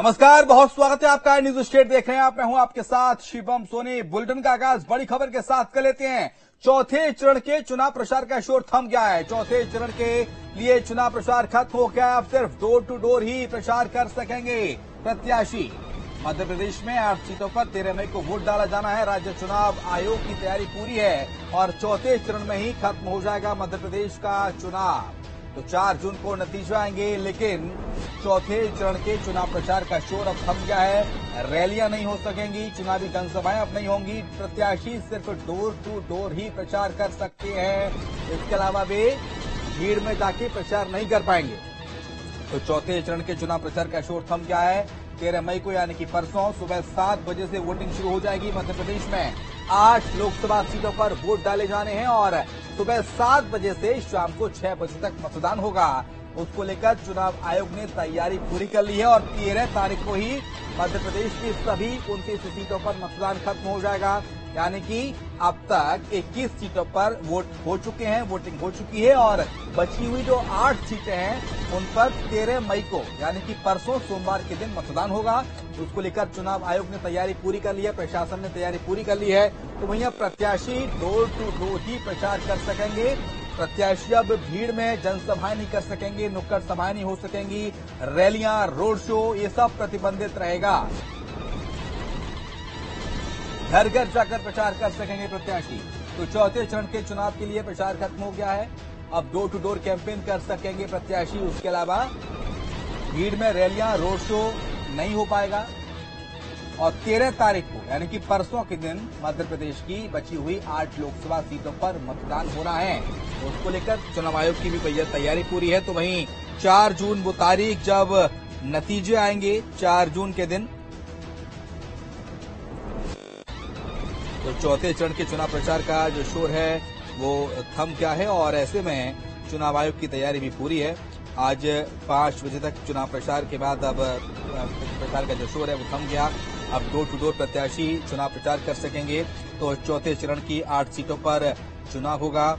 नमस्कार, बहुत स्वागत है आपका। न्यूज स्टेट देख रहे हैं आप। मैं हूं आपके साथ शिवम सोनी। बुलेटिन का आगाज बड़ी खबर के साथ कर लेते हैं। चौथे चरण के चुनाव प्रचार का शोर थम गया है। चौथे चरण के लिए चुनाव प्रचार खत्म हो गया है। अब सिर्फ डोर टू डोर ही प्रचार कर सकेंगे प्रत्याशी। मध्य प्रदेश में 8 सीटों पर 13 मई को वोट डाला जाना है। राज्य चुनाव आयोग की तैयारी पूरी है और चौथे चरण में ही खत्म हो जाएगा मध्य प्रदेश का चुनाव। तो 4 जून को नतीजे आएंगे, लेकिन चौथे चरण के चुनाव प्रचार का शोर अब थम गया है। रैलियां नहीं हो सकेंगी, चुनावी जनसभाएं अब नहीं होंगी। प्रत्याशी सिर्फ डोर टू डोर ही प्रचार कर सकते हैं। इसके अलावा वे भीड़ में जाके प्रचार नहीं कर पाएंगे। तो चौथे चरण के चुनाव प्रचार का शोर थम गया है। 13 मई को यानी कि परसों सुबह 7 बजे से वोटिंग शुरू हो जाएगी। मध्य प्रदेश में 8 लोकसभा सीटों पर वोट डाले जाने हैं और सुबह 7 बजे से शाम को 6 बजे तक मतदान होगा। उसको लेकर चुनाव आयोग ने तैयारी पूरी कर ली है और 13 तारीख को ही मध्य प्रदेश की सभी 29 सीटों पर मतदान खत्म हो जाएगा। यानी कि अब तक 21 सीटों पर वोट हो चुके हैं, वोटिंग हो चुकी है और बची हुई जो 8 सीटें हैं उन पर 13 मई को यानी कि परसों सोमवार के दिन मतदान होगा। उसको लेकर चुनाव आयोग ने तैयारी पूरी कर ली है, प्रशासन ने तैयारी पूरी कर ली है। तो वहीं अब प्रत्याशी डोर टू डोर ही प्रचार कर सकेंगे। प्रत्याशी अब भीड़ में जनसभाएं नहीं कर सकेंगे, नुक्कड़ सभाएं नहीं हो सकेंगी, रैलियां, रोड शो ये सब प्रतिबंधित रहेगा। घर घर जाकर प्रचार कर सकेंगे प्रत्याशी। तो चौथे चरण के चुनाव के लिए प्रचार खत्म हो गया है। अब डोर टू डोर कैंपेन कर सकेंगे प्रत्याशी। उसके अलावा भीड़ में रैलियां, रोड शो नहीं हो पाएगा। और 13 तारीख को यानी कि परसों के दिन मध्य प्रदेश की बची हुई 8 लोकसभा सीटों पर मतदान होना है। उसको लेकर चुनाव आयोग की भी तैयारी पूरी है। तो वहीं 4 जून वो तारीख जब नतीजे आएंगे, 4 जून के दिन, तो चौथे चरण के चुनाव प्रचार का जो शोर है वो थम गया है और ऐसे में चुनाव आयोग की तैयारी भी पूरी है। आज 5 बजे तक चुनाव प्रचार के बाद अब प्रचार का जो शोर है वो थम गया। अब डोर टू डोर प्रत्याशी चुनाव प्रचार कर सकेंगे। तो चौथे चरण की 8 सीटों पर चुनाव होगा।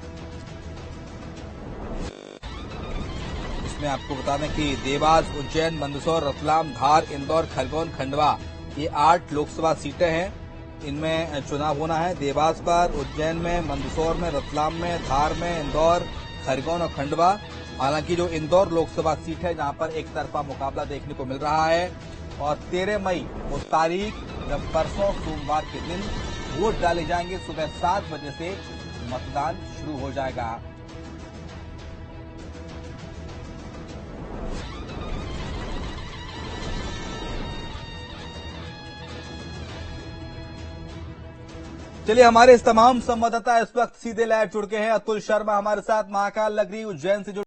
इसमें आपको बता दें कि देवास, उज्जैन, मंदसौर, रतलाम, धार, इंदौर, खरगोन, खंडवा ये 8 लोकसभा सीटें हैं। इनमें चुनाव होना है। देवास पर, उज्जैन में, मंदसौर में, रतलाम में, धार में, इंदौर, खरगोन और खंडवा। हालांकि जो इंदौर लोकसभा सीट है जहां पर एक तरफा मुकाबला देखने को मिल रहा है और 13 मई वो तारीख जब परसों सोमवार के दिन वोट डाले जाएंगे, सुबह 7 बजे से मतदान शुरू हो जाएगा। चलिए, हमारे इस तमाम संवाददाता इस वक्त सीधे लाइव जुड़ गए हैं। अतुल शर्मा हमारे साथ महाकाल नगरी उज्जैन से जुड़